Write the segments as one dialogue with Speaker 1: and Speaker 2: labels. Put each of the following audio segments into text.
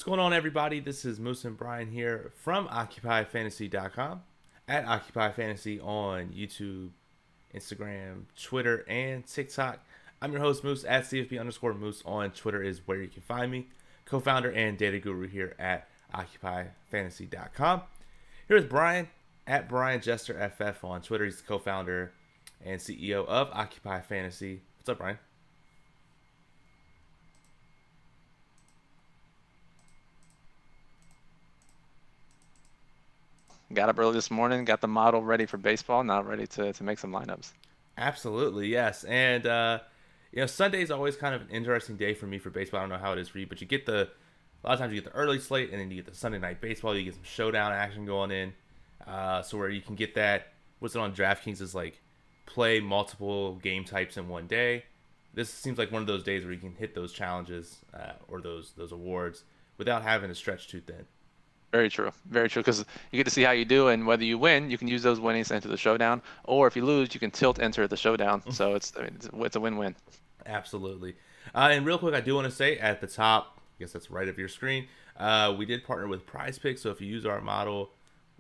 Speaker 1: What's going on, everybody? This is Moose and Brian here from OccupyFantasy.com at OccupyFantasy on YouTube, Instagram, Twitter, and TikTok. I'm your host, Moose, at CFB_Moose on Twitter is where you can find me. Co-founder and data guru here at OccupyFantasy.com. Here's Brian at BrianJesterFF on Twitter. He's the co-founder and CEO of Occupy Fantasy. What's up, Brian?
Speaker 2: Got up early this morning, got the model ready for baseball, now ready to make some lineups.
Speaker 1: Absolutely, yes. And, Sunday's always kind of an interesting day for me for baseball. I don't know how it is for you, but a lot of times you get the early slate and then you get the Sunday night baseball. You get some showdown action going in. So where you can get that, what's it on DraftKings is like play multiple game types in one day. This seems like one of those days where you can hit those challenges or those awards without having to stretch too thin.
Speaker 2: Very true, because you get to see how you do, and whether you win, you can use those winnings to enter the showdown, or if you lose, you can tilt enter the showdown. So it's a win-win.
Speaker 1: Absolutely. And real quick, I do want to say at the top, I guess that's right of your screen, we did partner with Prize Picks. So if you use our model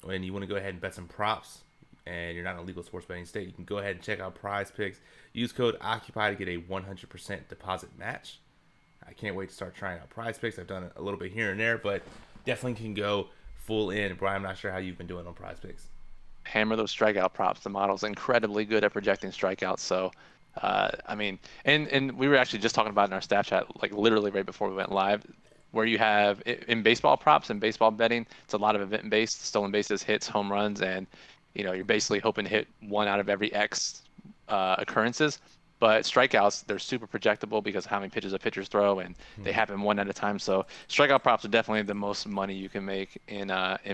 Speaker 1: and you want to go ahead and bet some props and you're not in a legal sports betting state, you can go ahead and check out Prize Picks. Use code OCCUPY to get a 100% deposit match. I can't wait to start trying out Prize Picks. I've done it a little bit here and there, but definitely can go full in. Brian, I'm not sure how you've been doing on Prize Picks.
Speaker 2: Hammer those strikeout props. The model's incredibly good at projecting strikeouts. So, and we were actually just talking about in our staff chat, like literally right before we went live, where you have in baseball props and baseball betting, it's a lot of event-based, stolen bases, hits, home runs, and you're basically hoping to hit one out of every X occurrences. But strikeouts, they're super projectable because of how many pitches a pitchers throw, and they happen one at a time. So strikeout props are definitely the most money you can make in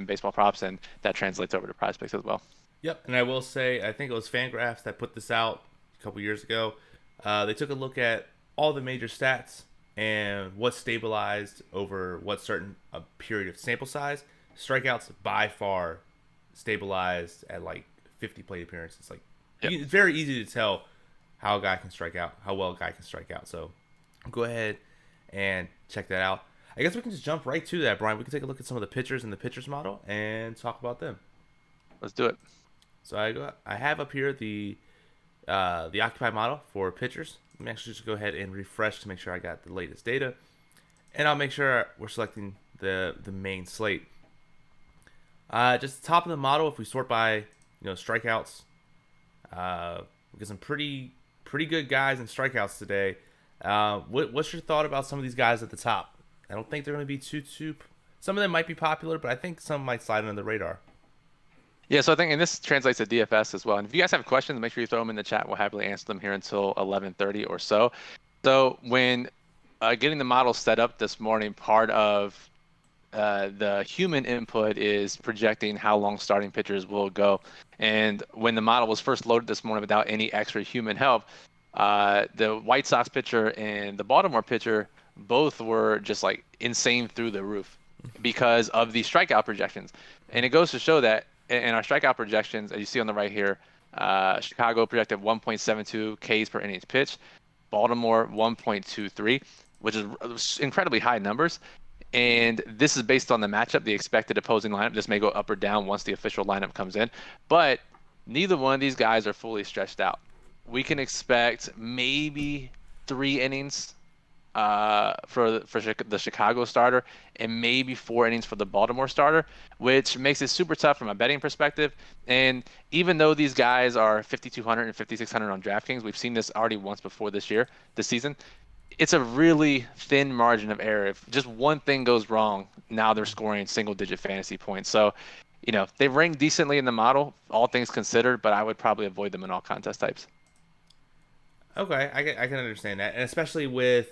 Speaker 2: baseball props, and that translates over to Prize Picks as well.
Speaker 1: Yep, and I will say, I think it was Fangraphs that put this out a couple years ago. They took a look at all the major stats and what stabilized over what certain period of sample size. Strikeouts by far stabilized at like 50 plate appearances. Like, It's very easy to tell how a guy can strike out, how well a guy can strike out. So go ahead and check that out. I guess we can just jump right to that, Brian. We can take a look at some of the pitchers in the pitchers model and talk about them.
Speaker 2: Let's do it.
Speaker 1: So I have up here the Occupy model for pitchers. Let me actually just go ahead and refresh to make sure I got the latest data. And I'll make sure we're selecting the main slate. Just the top of the model, if we sort by strikeouts, we get some pretty good guys in strikeouts today. What's your thought about some of these guys at the top? I don't think they're going to be too. Some of them might be popular, but I think some might slide under the radar.
Speaker 2: Yeah, so I think, and this translates to DFS as well. And if you guys have questions, make sure you throw them in the chat. We'll happily answer them here until 11:30 or so. So when getting the model set up this morning, part of the human input is projecting how long starting pitchers will go. And when the model was first loaded this morning without any extra human help, the White Sox pitcher and the Baltimore pitcher both were just like insane through the roof because of the strikeout projections. And it goes to show that in our strikeout projections, as you see on the right here, Chicago projected 1.72 Ks per innings pitched, Baltimore 1.23, which is incredibly high numbers. And this is based on the matchup, the expected opposing lineup. This may go up or down once the official lineup comes in. But neither one of these guys are fully stretched out. We can expect maybe 3 innings for the Chicago starter and maybe 4 innings for the Baltimore starter, which makes it super tough from a betting perspective. And even though these guys are 5,200 and 5,600 on DraftKings, we've seen this already once before this season. It's a really thin margin of error. If just one thing goes wrong, now they're scoring single-digit fantasy points. So, they rank decently in the model, all things considered, but I would probably avoid them in all contest types.
Speaker 1: Okay, I can understand that, and especially with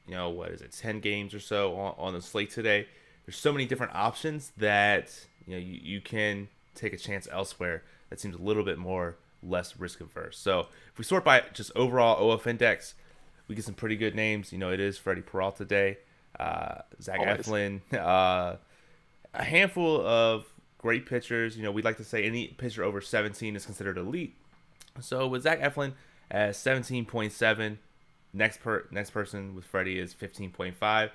Speaker 1: 10 games or so on the slate today. There's so many different options that you can take a chance elsewhere. That seems a little bit less risk averse. So if we sort by just overall OF index, we get some pretty good names. It is Freddie Peralta Day, Zach Eflin, a handful of great pitchers. We'd like to say any pitcher over 17 is considered elite. So with Zach Eflin at 17.7, next person with Freddie is 15.5.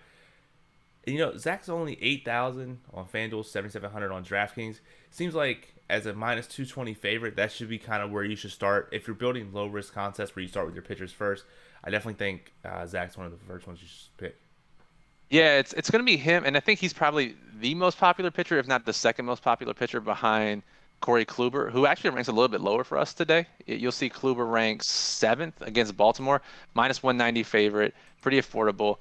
Speaker 1: And, you know, Zach's only 8,000 on FanDuel, 7,700 on DraftKings. Seems like as a minus 220 favorite, that should be kind of where you should start. If you're building low risk contests where you start with your pitchers first, I definitely think Zach's one of the first ones you should pick.
Speaker 2: Yeah, it's going to be him, and I think he's probably the most popular pitcher, if not the second most popular pitcher behind Corey Kluber, who actually ranks a little bit lower for us today. You'll see Kluber ranks seventh against Baltimore, minus 190 favorite, pretty affordable,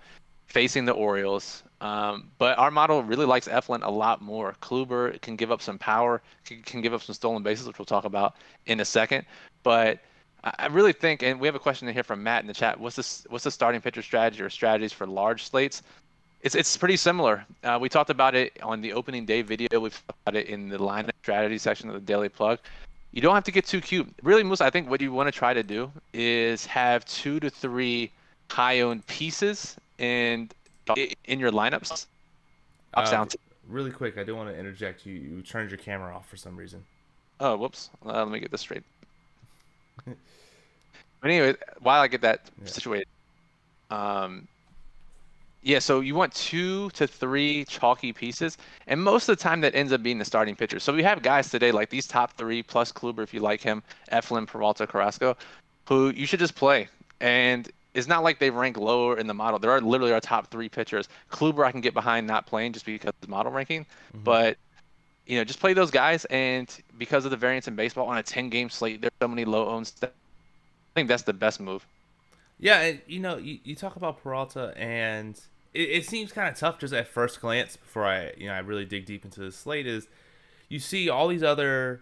Speaker 2: facing the Orioles. But our model really likes Eflin a lot more. Kluber can give up some power, can give up some stolen bases, which we'll talk about in a second. But I really think, and we have a question in here from Matt in the chat. What's the starting pitcher strategy or strategies for large slates? It's pretty similar. We talked about it on the opening day video. We've talked about it in the lineup strategy section of the Daily Plug. You don't have to get too cute. Really, Moose, I think what you want to try to do is have 2 to 3 high-owned pieces in your lineups.
Speaker 1: Really quick, I do want to interject. You turned your camera off for some reason.
Speaker 2: Oh, whoops. Let me get this straight. But anyway, while I get that situated, yeah, so you want 2 to 3 chalky pieces, and most of the time that ends up being the starting pitcher. So we have guys today like these top 3 plus Kluber, if you like him, Eflin, Peralta, Carrasco, who you should just play. And it's not like they rank lower in the model. There are literally our top 3 pitchers. Kluber I can get behind not playing just because of the model ranking, but you know, just play those guys. And because of the variance in baseball on a 10-game slate, there's so many low-owned stats. I think that's the best move.
Speaker 1: Yeah, and you know, you talk about Peralta, and it seems kind of tough just at first glance before I really dig deep into the slate. Is you see all these other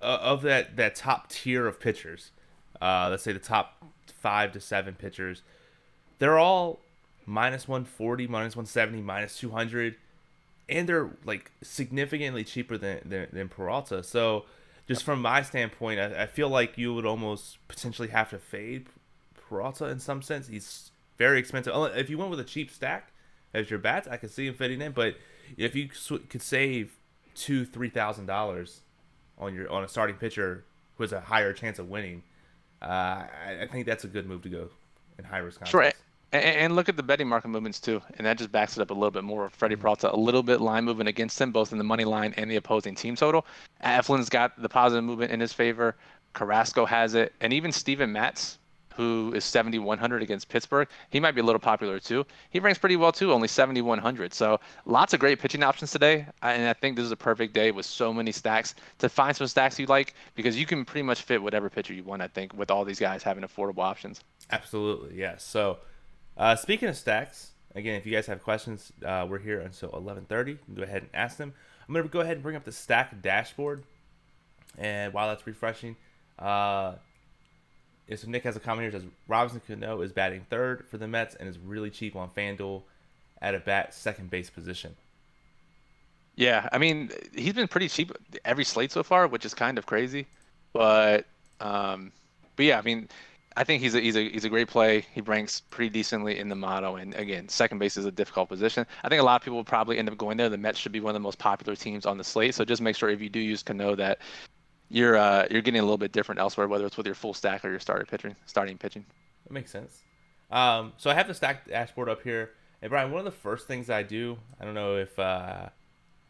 Speaker 1: of that top tier of pitchers, let's say the top 5 to 7 pitchers, they're all minus 140, minus 170, minus 200, and they're like significantly cheaper than Peralta. So just from my standpoint, I feel like you would almost potentially have to fade Peralta in some sense. He's very expensive. If you went with a cheap stack as your bats, I could see him fitting in. But if you could save $2,000-$3,000 on a starting pitcher who has a higher chance of winning, I think that's a good move to go in high risk contests.
Speaker 2: Sure. And look at the betting market movements too, and that just backs it up a little bit more. Freddie Peralta, a little bit line movement against him, both in the money line and the opposing team total. Eflin's got the positive movement in his favor. Carrasco has it, and even Steven Matz, who is 7,100 against Pittsburgh, he might be a little popular too. He ranks pretty well too, only 7,100. So lots of great pitching options today, and I think this is a perfect day with so many stacks to find some stacks you like, because you can pretty much fit whatever pitcher you want, I think, with all these guys having affordable options.
Speaker 1: Absolutely, yes. So speaking of stacks, again, if you guys have questions, we're here until 11:30. You can go ahead and ask them. I'm going to go ahead and bring up the stack dashboard, and while that's refreshing, so Nick has a comment here that says Robinson Cano is batting third for the Mets and is really cheap on FanDuel at a bat second base position.
Speaker 2: Yeah, I mean, he's been pretty cheap every slate so far, which is kind of crazy. But yeah, I mean, I think he's a great play. He ranks pretty decently in the model, and again, second base is a difficult position. I think a lot of people will probably end up going there. The Mets should be one of the most popular teams on the slate, so just make sure if you do use Cano that you're getting a little bit different elsewhere, whether it's with your full stack or your starting pitching.
Speaker 1: That makes sense. So I have the stack dashboard up here. And Brian, one of the first things I do, I don't know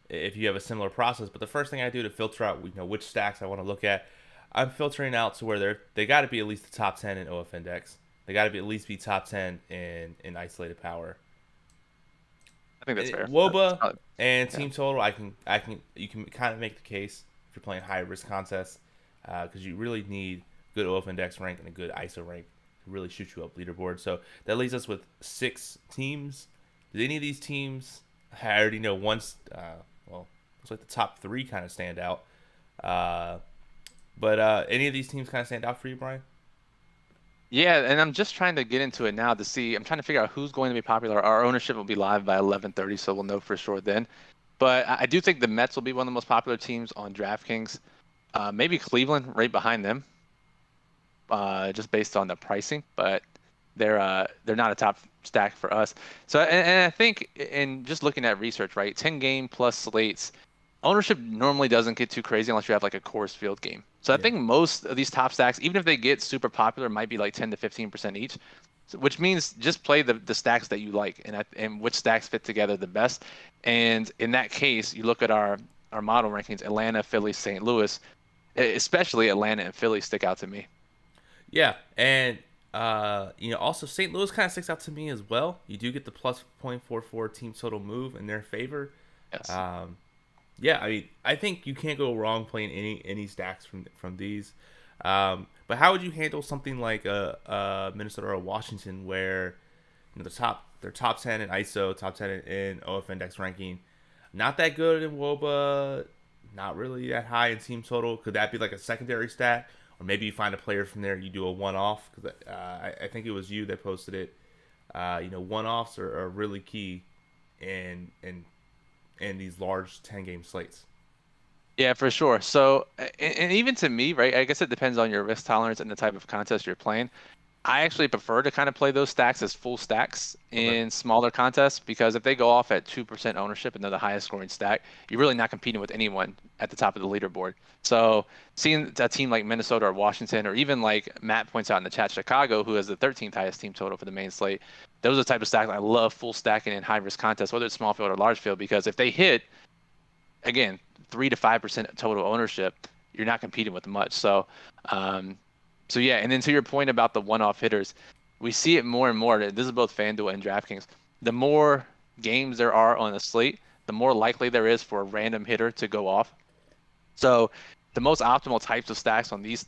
Speaker 1: if you have a similar process, but the first thing I do to filter out which stacks I want to look at, I'm filtering out to where they got to be at least the top 10 in OF Index. They got to be at least top 10 in isolated power.
Speaker 2: I think that's fair.
Speaker 1: WOBA and team total, you can kind of make the case if you're playing high risk contests, because you really need good OF Index rank and a good ISO rank to really shoot you up leaderboard. So that leaves us with 6 teams. Did any of these teams? I already know once. Looks like the top 3 kind of stand out. But any of these teams kind of stand out for you, Brian?
Speaker 2: Yeah, and I'm just trying to get into it now to see. I'm trying to figure out who's going to be popular. Our ownership will be live by 11:30, so we'll know for sure then. But I do think the Mets will be one of the most popular teams on DraftKings. Maybe Cleveland right behind them, just based on the pricing. But they're not a top stack for us. So and I think in just looking at research, right, 10-game plus slates, ownership normally doesn't get too crazy unless you have like a Coors Field game. So I think most of these top stacks, even if they get super popular, might be like 10 to 15% each. which means just play the stacks that you like and which stacks fit together the best. And in that case, you look at our model rankings: Atlanta, Philly, St. Louis. Especially Atlanta and Philly stick out to me.
Speaker 1: Yeah, and also St. Louis kind of sticks out to me as well. You do get the plus 0.44 team total move in their favor.
Speaker 2: Yes.
Speaker 1: Um, yeah, I mean, I think you can't go wrong playing any stacks from these. But how would you handle something like a Minnesota or Washington, where they're top 10 in ISO, top 10 in OF index ranking, not that good in WOBA, not really that high in team total? Could that be like a secondary stack, or maybe you find a player from there, you do a one off? Because I think it was you that posted it. One offs are really key in these large 10 game slates.
Speaker 2: Yeah, for sure. So, and even to me, right? I guess it depends on your risk tolerance and the type of contest you're playing. I actually prefer to kind of play those stacks as full stacks
Speaker 1: Okay.
Speaker 2: in smaller contests, because if they go off at 2% ownership and they're the highest scoring stack, you're really not competing with anyone at the top of the leaderboard. So seeing a team like Minnesota or Washington, or even like Matt points out in the chat, Chicago, who has the 13th highest team total for the main slate, those are the type of stacks I love full stacking in high risk contests, whether it's small field or large field, because if they hit, again, 3 to 5% total ownership, you're not competing with much. So yeah, and then to your point about the one-off hitters, we see it more and more. This is both FanDuel and DraftKings. The more games there are on a slate, the more likely there is for a random hitter to go off. So the most optimal types of stacks on these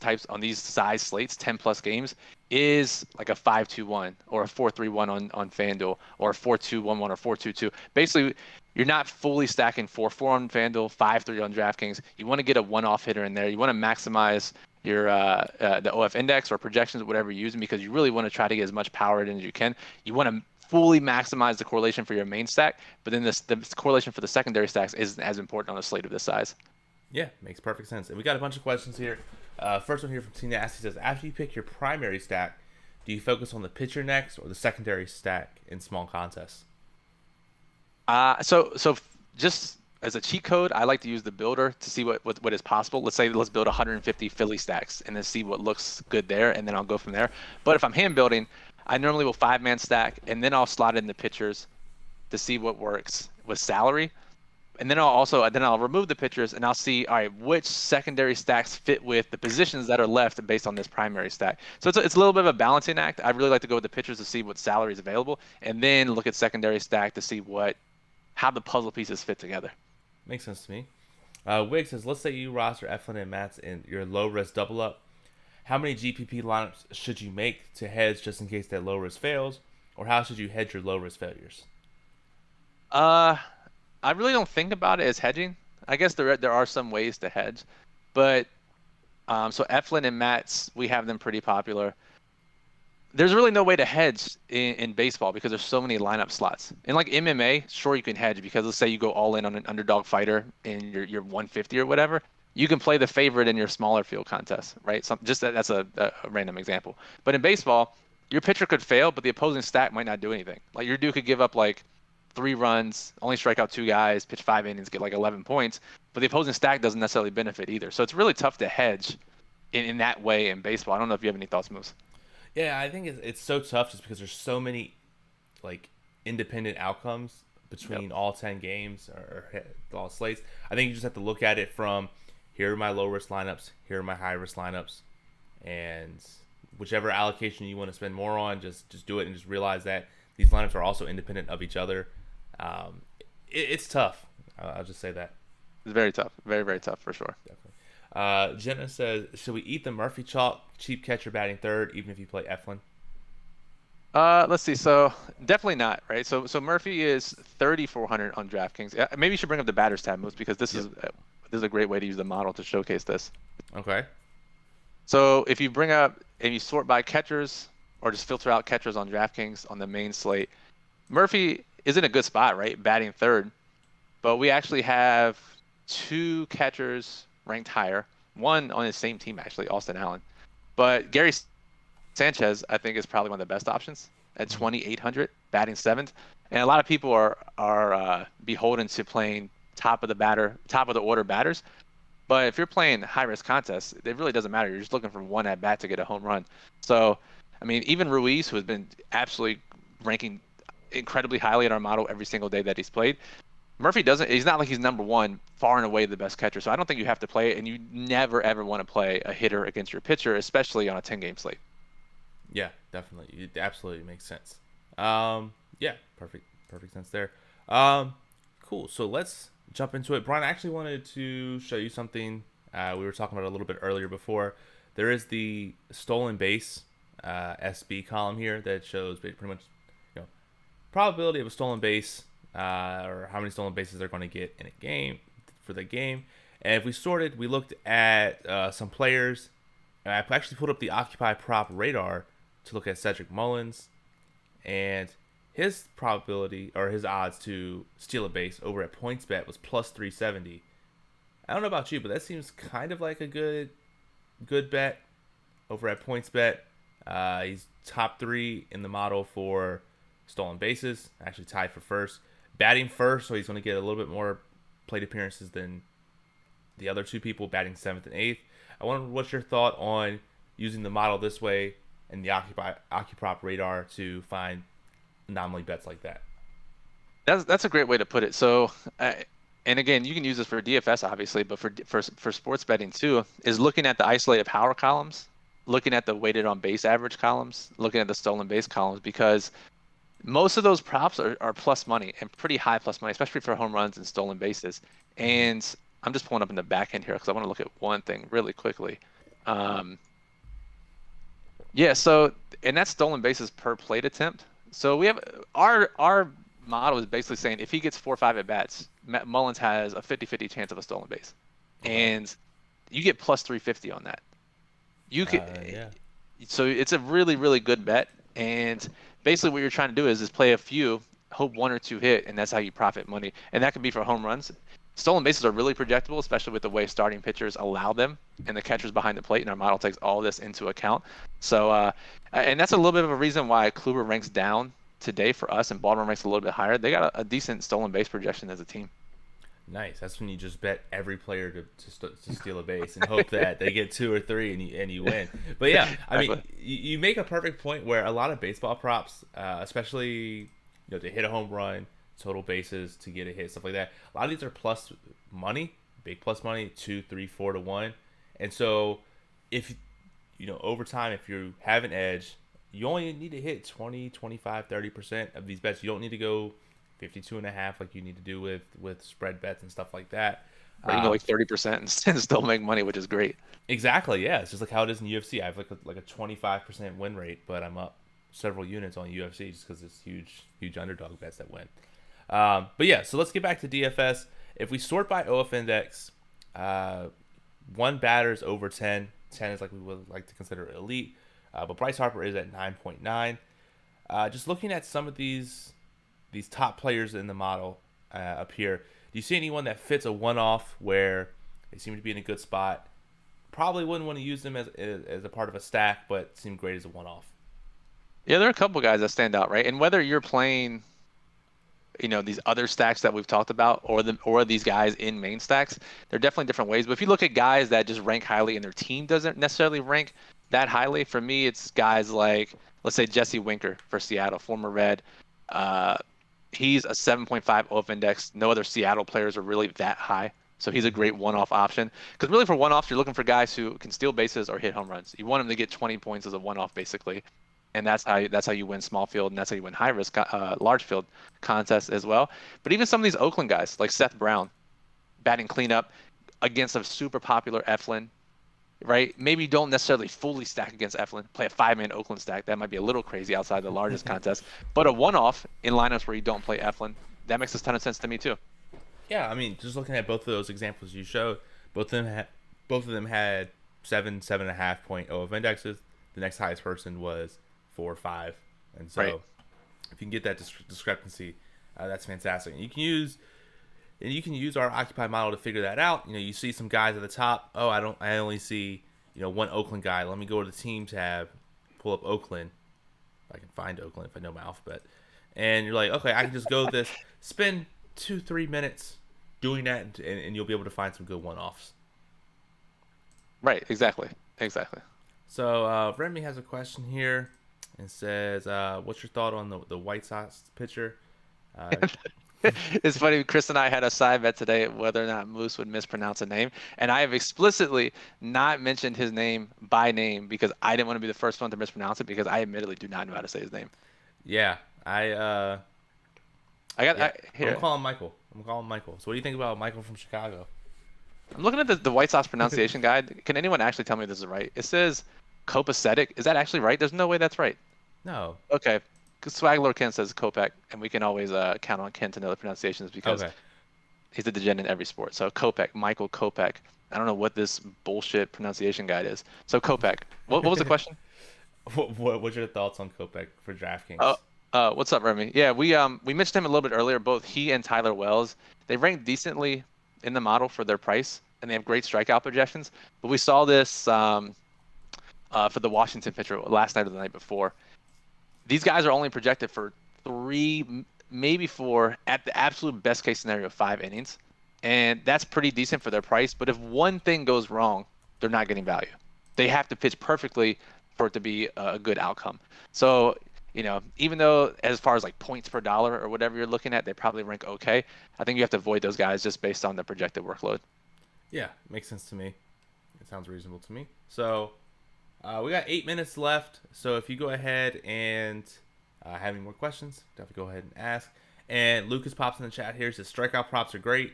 Speaker 2: size slates, 10 plus games, is like a 5-2-1 or a 4-3-1 on FanDuel, or a 4-2-1-1 or 4-2-2. Basically, you're not fully stacking 4-4 on FanDuel, 5-3 on DraftKings. You want to get a one-off hitter in there. You want to maximize your the OF index or projections, whatever you're using, because you really want to try to get as much power in as you can. You want to fully maximize the correlation for your main stack, but then the correlation for the secondary stacks isn't as important on a slate of this size.
Speaker 1: Yeah, makes perfect sense. And we got a bunch of questions here. First one here from Tina Nasty says, after you pick your primary stack, do you focus on the pitcher next or the secondary stack in small contests?
Speaker 2: So just as a cheat code, I like to use the builder to see what is possible. Let's build 150 Philly stacks and then see what looks good there, and then I'll go from there. But if I'm hand building, I normally will 5-man stack, and then I'll slot in the pitchers to see what works with salary. And then I'll remove the pitchers, and I'll see, all right, which secondary stacks fit with the positions that are left based on this primary stack. So it's a little bit of a balancing act. I really like to go with the pitchers to see what salary is available, and then look at secondary stack to see how the puzzle pieces fit together.
Speaker 1: Makes sense to me. Wig says, let's say you roster Eflin and Mats in your low risk double up. How many GPP lineups should you make to hedge just in case that low risk fails, or how should you hedge your low risk failures?
Speaker 2: I really don't think about it as hedging. I guess there are some ways to hedge, but so Eflin and Mats, we have them pretty popular. There's really no way to hedge in baseball because there's so many lineup slots. In like MMA, sure you can hedge, because let's say you go all in on an underdog fighter in your 150 or whatever, you can play the favorite in your smaller field contest, right? That's a random example. But in baseball, your pitcher could fail, but the opposing stack might not do anything. Like your dude could give up like 3 runs, only strike out 2 guys, pitch 5 innings, get like 11 points, but the opposing stack doesn't necessarily benefit either. So it's really tough to hedge in that way in baseball. I don't know if you have any thoughts, Moose.
Speaker 1: Yeah, I think it's so tough just because there's so many like independent outcomes between all 10 games or all slates. I think you just have to look at it from, here are my low risk lineups, here are my high risk lineups, and whichever allocation you want to spend more on, just do it, and just realize that these lineups are also independent of each other. It's tough. I'll just say that.
Speaker 2: It's very tough. Very, very tough for sure.
Speaker 1: Definitely. Jenna says, should we eat the Murphy chalk, cheap catcher batting third, even if you play Eflin?
Speaker 2: Let's see. So definitely not, right? So Murphy is 3,400 on DraftKings. Maybe you should bring up the batters tab, Moose, because this is a great way to use the model to showcase this.
Speaker 1: Okay.
Speaker 2: So if you bring up and you sort by catchers, or just filter out catchers on DraftKings on the main slate, Murphy is in a good spot, right? Batting third. But we actually have 2 catchers ranked higher, one on his same team, actually, Austin Allen. But Gary Sanchez, I think, is probably one of the best options at 2,800, batting 7th. And a lot of people are beholden to playing top of the order batters. But if you're playing high risk contests, it really doesn't matter. You're just looking for one at bat to get a home run. So I mean, even Ruiz, who has been absolutely ranking incredibly highly in our model every single day that he's played. Murphy doesn't. He's not like he's number one, far and away the best catcher. So I don't think you have to play it, and you never ever want to play a hitter against your pitcher, especially on a 10-game slate.
Speaker 1: Yeah, definitely. It absolutely makes sense. Yeah, perfect sense there. Cool. So let's jump into it. Brian, I actually wanted to show you something. We were talking about it a little bit earlier before. There is the stolen base SB column here that shows pretty much, probability of a stolen base, or how many stolen bases they're going to get in a game for the game. And if we sorted, we looked at some players. And I actually pulled up the Occupy prop radar to look at Cedric Mullins, and his probability or his odds to steal a base over at PointsBet was plus 370. I don't know about you, but that seems kind of like a good bet over at PointsBet. He's top 3 in the model for stolen bases, actually tied for first. Batting first, so he's going to get a little bit more plate appearances than the other two people, batting 7th and 8th. I wonder what's your thought on using the model this way and the Occuprop radar to find anomaly bets like that.
Speaker 2: That's a great way to put it. So, and again, you can use this for DFS obviously, but for sports betting too, is looking at the isolated power columns, looking at the weighted on base average columns, looking at the stolen base columns, because most of those props are plus money and pretty high plus money, especially for home runs and stolen bases. And I'm just pulling up in the back end here because I want to look at one thing really quickly. Yeah, so, and that's stolen bases per plate attempt. So we have our model is basically saying if he gets 4 or 5 at bats, Mullins has a 50-50 chance of a stolen base, and you get plus 350 on that. You could, so it's a really really good bet, and basically what you're trying to do is play a few, hope 1 or 2 hit, and that's how you profit money, and that can be for home runs. Stolen bases are really projectable, especially with the way starting pitchers allow them and the catchers behind the plate, and our model takes all this into account. So, and that's a little bit of a reason why Kluber ranks down today for us and Baltimore ranks a little bit higher. They got a decent stolen base projection as a team.
Speaker 1: Nice. That's when you just bet every player to steal a base and hope that they get 2 or 3 and you win. But yeah, I mean, you make a perfect point where a lot of baseball props, especially to hit a home run, total bases, to get a hit, stuff like that. A lot of these are plus money, big plus money, 2, 3, 4 to 1. And so if over time, if you have an edge, you only need to hit 20, 25, 30% of these bets. You don't need to go 52.5 like you need to do with spread bets and stuff like that.
Speaker 2: Or you can go like 30% and still make money, which is great.
Speaker 1: Exactly, yeah. It's just like how it is in UFC. I have like a 25% win rate, but I'm up several units on UFC just because it's huge underdog bets that win. But yeah, so let's get back to DFS. If we sort by OF index, one batter is over 10. 10 is like we would like to consider elite. But Bryce Harper is at 9.9. Just looking at some of these top players in the model up here, do you see anyone that fits a one-off where they seem to be in a good spot? Probably wouldn't want to use them as a part of a stack, but seem great as a one-off.
Speaker 2: Yeah, there are a couple guys that stand out, right? And whether you're playing these other stacks that we've talked about, or these guys in main stacks, they're definitely different ways. But if you look at guys that just rank highly and their team doesn't necessarily rank that highly, for me, it's guys like, let's say, Jesse Winker for Seattle, former Red. He's a 7.5 OF index. No other Seattle players are really that high. So he's a great one-off option. Because really for one-offs, you're looking for guys who can steal bases or hit home runs. You want them to get 20 points as a one-off, basically. And that's how you win small field, and that's how you win high risk large field contests as well. But even some of these Oakland guys like Seth Brown, batting cleanup against a super popular Eflin, right? Maybe you don't necessarily fully stack against Eflin, play a 5-man Oakland stack. That might be a little crazy outside the largest contest. But a one-off in lineups where you don't play Eflin, that makes a ton of sense to me too.
Speaker 1: Yeah, I mean, just looking at both of those examples you showed, both of them had 7.5 point OF indexes. The next highest person was 4 or 5, and so if you can get that discrepancy, that's fantastic. And you can use our Occupy model to figure that out. You see some guys at the top. Oh, I only see one Oakland guy. Let me go to the team tab, pull up Oakland. If I can find Oakland, if I know my alphabet, and you're like, okay, I can just go with this. Spend 2-3 minutes doing that, and you'll be able to find some good one-offs.
Speaker 2: Right. Exactly.
Speaker 1: So Remy has a question here. and says, "What's your thought on the White Sox pitcher?" Uh,
Speaker 2: It's funny. Chris and I had a side bet today whether or not Moose would mispronounce a name, and I have explicitly not mentioned his name by name because I didn't want to be the first one to mispronounce it because I admittedly do not know how to say his name.
Speaker 1: yeah, yeah, I'm
Speaker 2: Here.
Speaker 1: calling Michael. I'm calling Michael. So what do you think about Michael from Chicago?
Speaker 2: I'm looking at the White Sox pronunciation guide. Can anyone actually tell me this is right? It says copacetic. Is that actually right? There's no way that's right.
Speaker 1: No.
Speaker 2: Okay. 'Cause Swaggler Ken says Kopeck, and we can always count on Ken to know the pronunciations because
Speaker 1: Okay.
Speaker 2: he's a degenerate in every sport. So Kopeck, Michael Kopeck. I don't know what this bullshit pronunciation guide is. So Kopeck. What was the question?
Speaker 1: What's your thoughts on Kopeck for
Speaker 2: Oh,
Speaker 1: DraftKings?
Speaker 2: what's up, Remy? Yeah, we mentioned him a little bit earlier. Both he and Tyler Wells, they rank decently in the model for their price, and they have great strikeout projections. But we saw this for the Washington pitcher last night or the night before. These guys are only projected for three, maybe four, at the absolute best case scenario, 5 innings, and that's pretty decent for their price. But if one thing goes wrong, they're not getting value. They have to pitch perfectly for it to be a good outcome. So, even though as far as like points per dollar or whatever you're looking at, they probably rank okay. I think you have to avoid those guys just based on the projected workload.
Speaker 1: Yeah, makes sense to me. It sounds reasonable to me. So we got 8 minutes left. So if you go ahead and have any more questions, definitely go ahead and ask. And Lucas pops in the chat here. Says strikeout props are great.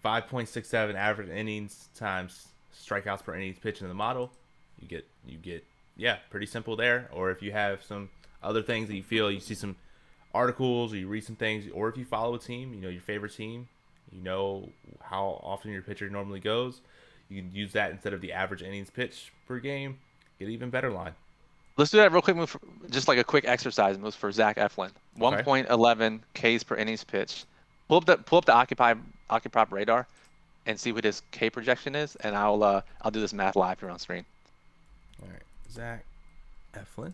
Speaker 1: 5.67 average innings times strikeouts per innings pitch in the model. You get yeah, pretty simple there. Or if you have some other things that you feel, you see some articles or you read some things, or if you follow a team, your favorite team, how often your pitcher normally goes, you can use that instead of the average innings pitch per game, get an even better line.
Speaker 2: Let's do that real quick. Just like a quick exercise move for Zach Eflin.
Speaker 1: Okay.
Speaker 2: 1.11 Ks per innings pitch. Pull up the Occupy radar and see what his K projection is, and I'll do this math live here on screen.
Speaker 1: All right, Zach Eflin.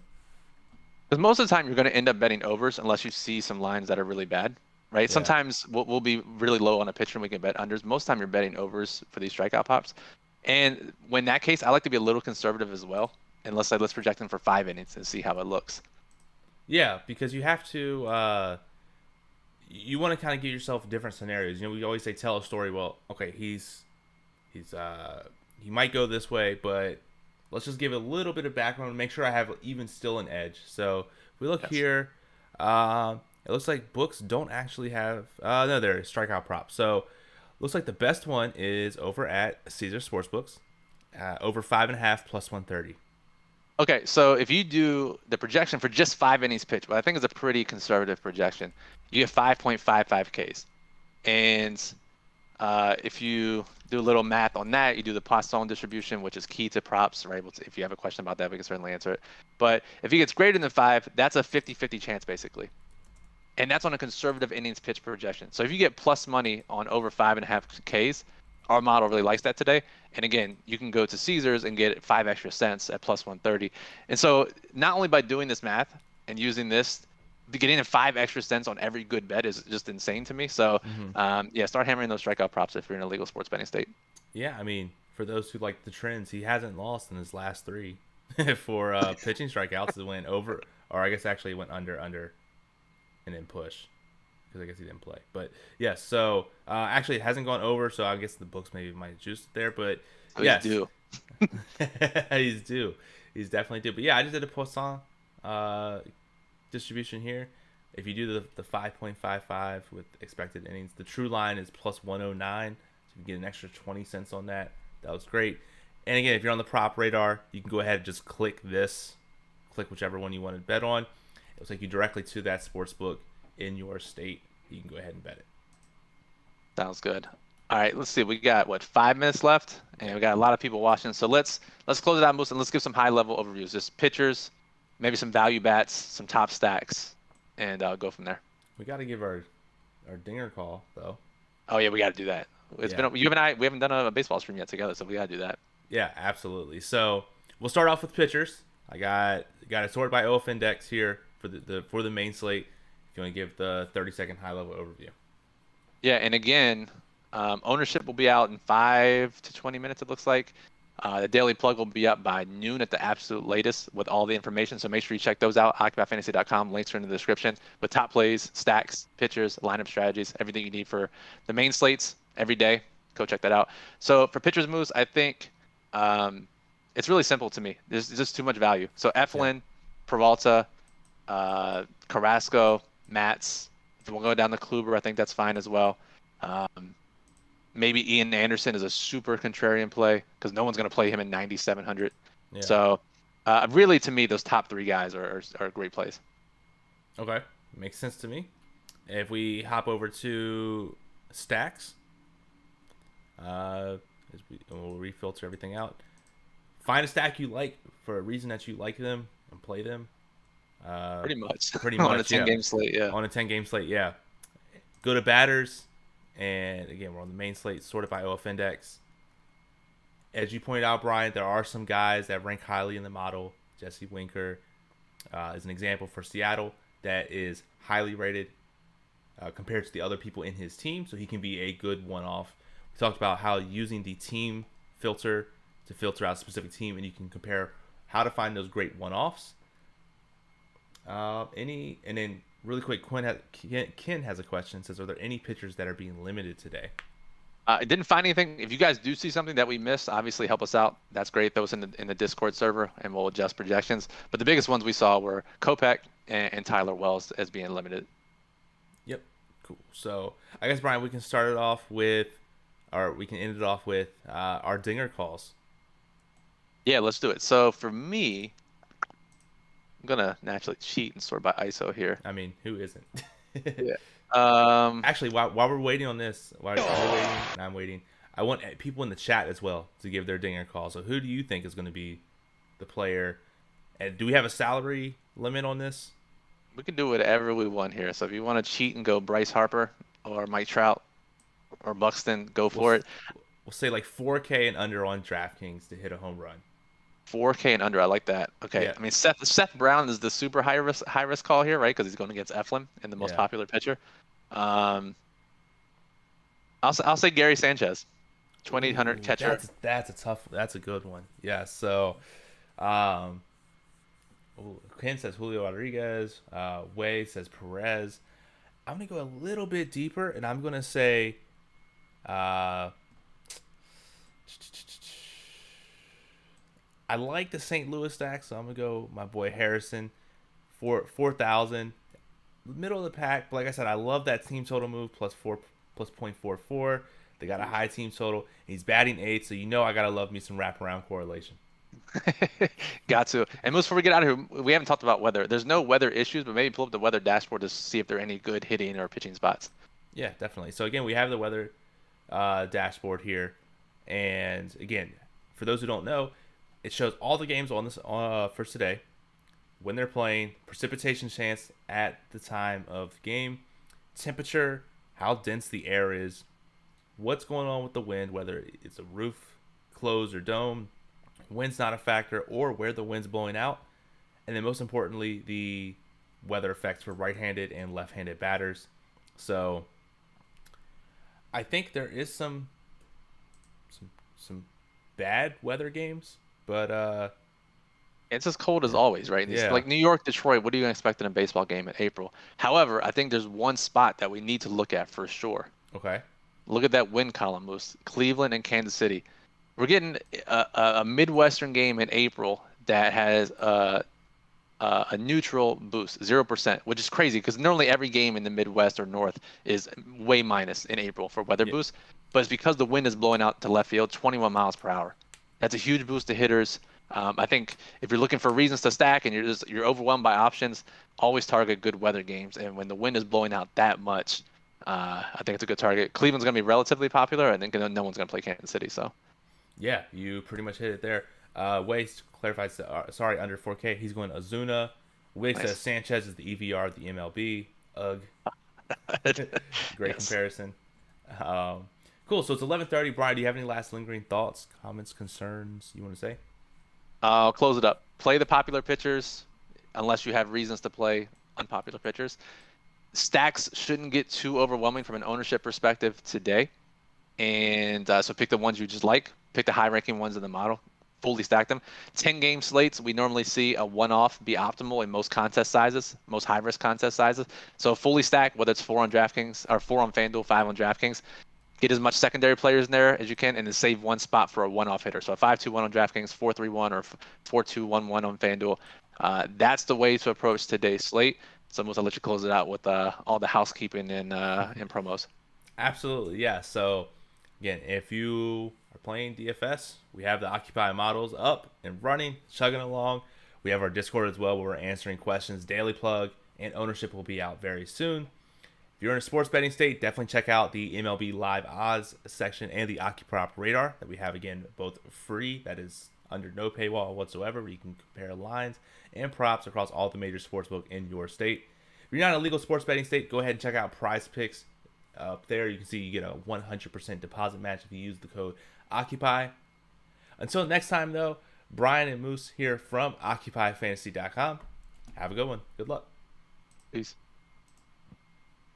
Speaker 2: Because most of the time you're going to end up betting overs unless you see some lines that are really bad, right?
Speaker 1: Yeah.
Speaker 2: Sometimes we'll be really low on a pitcher and we can bet unders. Most of the time you're betting overs for these strikeout pops. And when that case, I like to be a little conservative as well. And let's project them for 5 innings and see how it looks.
Speaker 1: Yeah, because you have to you want to kind of give yourself different scenarios. We always say tell a story. Well, okay, he might go this way, but let's just give it a little bit of background and make sure I have even still an edge. So if we look here, it looks like books don't actually have no, there is strikeout prop. So looks like the best one is over at Caesar Sportsbooks, over 5.5 plus 130.
Speaker 2: Okay, so if you do the projection for just 5 innings pitch, what I think is a pretty conservative projection, you get 5.55 Ks. And if you do a little math on that, you do the Poisson distribution, which is key to props, right? If you have a question about that, we can certainly answer it. But if he gets greater than 5, that's a 50-50 chance, basically. And that's on a conservative innings pitch projection. So if you get plus money on over 5.5 Ks, our model really likes that today. And again, you can go to Caesars and get 5 extra cents at plus 130. And so not only by doing this math and using this, getting 5 extra cents on every good bet is just insane to me. So yeah, start hammering those strikeout props if you're in a legal sports betting state.
Speaker 1: Yeah, I mean, for those who like the trends, he hasn't lost in his last 3 for pitching strikeouts. It went over, or I guess actually it went under, and then push. Because I guess he didn't play. But yes, so actually it hasn't gone over, so I guess the books maybe might juice it there. But yes,
Speaker 2: He's due.
Speaker 1: he's due. He's definitely due. But yeah, I just did a Poisson distribution here. If you do the 5.55 with expected innings, the true line is plus 109. So you get an extra 20 cents on that. That was great. And again, if you're on the prop radar, you can go ahead and just click whichever one you want to bet on. It will take you directly to that sports book in your state. You can go ahead and bet it.
Speaker 2: Sounds good. All right, let's see. We got 5 minutes left, and we got a lot of people watching. So let's close it out, Moose, and let's give some high-level overviews. Just pitchers, maybe some value bats, some top stacks, and go from there.
Speaker 1: We got to give our dinger call though.
Speaker 2: Oh yeah, we got to do that. It's been you and I. We haven't done a baseball stream yet together, so we got to do that.
Speaker 1: Yeah, absolutely. So we'll start off with pitchers. I got it sorted by OF Index here for the main slate. If you want to give the 30-second high-level overview.
Speaker 2: Yeah, and again, ownership will be out in 5 to 20 minutes. It looks like. The daily plug will be up by noon at the absolute latest with all the information. So make sure you check those out. OccupyFantasy.com. Links are in the description with top plays, stacks, pitchers, lineup strategies, everything you need for the main slates every day. Go check that out. So for pitchers moves, I think it's really simple to me. There's just too much value. So Eflin, Peralta, Carrasco, Matz. If we'll go down to Kluber, I think that's fine as well. Maybe Ian Anderson is a super contrarian play because no one's going to play him in 9,700. Yeah. So really, to me, those top 3 guys are great plays.
Speaker 1: Okay. Makes sense to me. If we hop over to stacks, we'll refilter everything out. Find a stack you like for a reason that you like them and play them.
Speaker 2: Pretty much.
Speaker 1: On
Speaker 2: a 10-game slate, yeah.
Speaker 1: On a 10-game slate, yeah. Go to batters. And again, we're on the main slate, sorted by OF Index. As you pointed out, Brian, there are some guys that rank highly in the model. Jesse Winker is an example for Seattle that is highly rated compared to the other people in his team, so he can be a good one-off. We talked about how using the team filter to filter out a specific team, and you can compare how to find those great one-offs. And then really quick, Ken has a question. Says, are there any pitchers that are being limited today?
Speaker 2: I didn't find anything. If you guys do see something that we missed, obviously help us out. That's great. Throw us in the Discord server, and we'll adjust projections. But the biggest ones we saw were Kopeck and Tyler Wells as being limited.
Speaker 1: Yep. Cool. So I guess, Brian, we can start it off with, or we can end it off with our dinger calls.
Speaker 2: Yeah, let's do it. So for me, I'm gonna naturally cheat and sort by ISO here.
Speaker 1: I mean, who isn't?
Speaker 2: Yeah.
Speaker 1: Actually, while we're waiting on this, while we're waiting, and I'm waiting, I want people in the chat as well to give their dinger call. So who do you think is going to be the player? And do we have a salary limit on this?
Speaker 2: We can do whatever we want here. So if you want to cheat and go Bryce Harper or Mike Trout or Buxton, go for it.
Speaker 1: We'll say like 4K and under on DraftKings to hit a home run.
Speaker 2: 4K and under, I like that. Okay, yeah. I mean Seth Brown is the super high risk call here, right? Because he's going against Eflin and the most popular pitcher. I'll say Gary Sanchez, 2,800 catcher.
Speaker 1: That's a good one. Yeah. So, Ken says Julio Rodriguez. Way says Perez. I'm gonna go a little bit deeper, and I'm gonna say, I like the St. Louis stack, so I'm gonna go my boy Harrison for 4,000, middle of the pack. But like I said, I love that team total move plus 0.44. They got a high team total. He's batting 8, so you know I gotta love me some wraparound correlation.
Speaker 2: Got to. And before we get out of here, we haven't talked about weather. There's no weather issues, but maybe pull up the weather dashboard to see if there are any good hitting or pitching spots.
Speaker 1: Yeah, definitely. So again, we have the weather dashboard here, and again, for those who don't know, it shows all the games on this for today, when they're playing, precipitation chance at the time of the game, temperature, how dense the air is, what's going on with the wind, whether it's a roof closed or dome, wind's not a factor, or where the wind's blowing out, and then most importantly, the weather effects for right-handed and left-handed batters. So I think there is some bad weather games. But
Speaker 2: it's as cold as always, right? Yeah. Like New York, Detroit, what are you going to expect in a baseball game in April? However, I think there's one spot that we need to look at for sure.
Speaker 1: Okay.
Speaker 2: Look at that win column, Moose. Cleveland and Kansas City. We're getting a Midwestern game in April that has a neutral boost, 0%, which is crazy because normally every game in the Midwest or North is way minus in April for weather boost. But it's because the wind is blowing out to left field, 21 miles per hour. That's a huge boost to hitters. I think if you're looking for reasons to stack and you're overwhelmed by options, always target good weather games. And when the wind is blowing out that much, I think it's a good target. Cleveland's going to be relatively popular. I think no one's going to play Kansas City. So,
Speaker 1: yeah, you pretty much hit it there. Waste clarifies, sorry, under 4K. He's going Ozuna. Wiggs says Sanchez is the EVR, the MLB. Ugh. Great comparison. Cool. So it's 11:30. Brian, do you have any last lingering thoughts, comments, concerns you want to say?
Speaker 2: I'll close it up. Play the popular pitchers unless you have reasons to play unpopular pitchers. Stacks shouldn't get too overwhelming from an ownership perspective today. And so pick the ones you just like, pick the high ranking ones in the model, fully stack them. 10 game slates, we normally see a one-off be optimal in most contest sizes, most high risk contest sizes. So fully stacked, whether it's 4 on DraftKings or 4 on FanDuel, 5 on DraftKings, get as much secondary players in there as you can, and then save one spot for a one-off hitter. So a 5-2-1 on DraftKings, 4-3-1 or 4-2-1-1 on FanDuel. That's the way to approach today's slate. So Moose, I'll let you close it out with all the housekeeping and promos.
Speaker 1: Absolutely, yeah. So again, if you are playing DFS, we have the Occupy models up and running, chugging along. We have our Discord as well where we're answering questions. Daily plug and ownership will be out very soon. If you're in a sports betting state, definitely check out the MLB Live Odds section and the OccuProp Radar that we have, again, both free, that is under no paywall whatsoever, where you can compare lines and props across all the major sportsbook in your state. If you're not in a legal sports betting state, go ahead and check out Prize Picks. Up there, you can see you get a 100% deposit match if you use the code OCCUPY. Until next time, though, Brian and Moose here from OccupyFantasy.com. Have a good one. Good luck.
Speaker 2: Peace.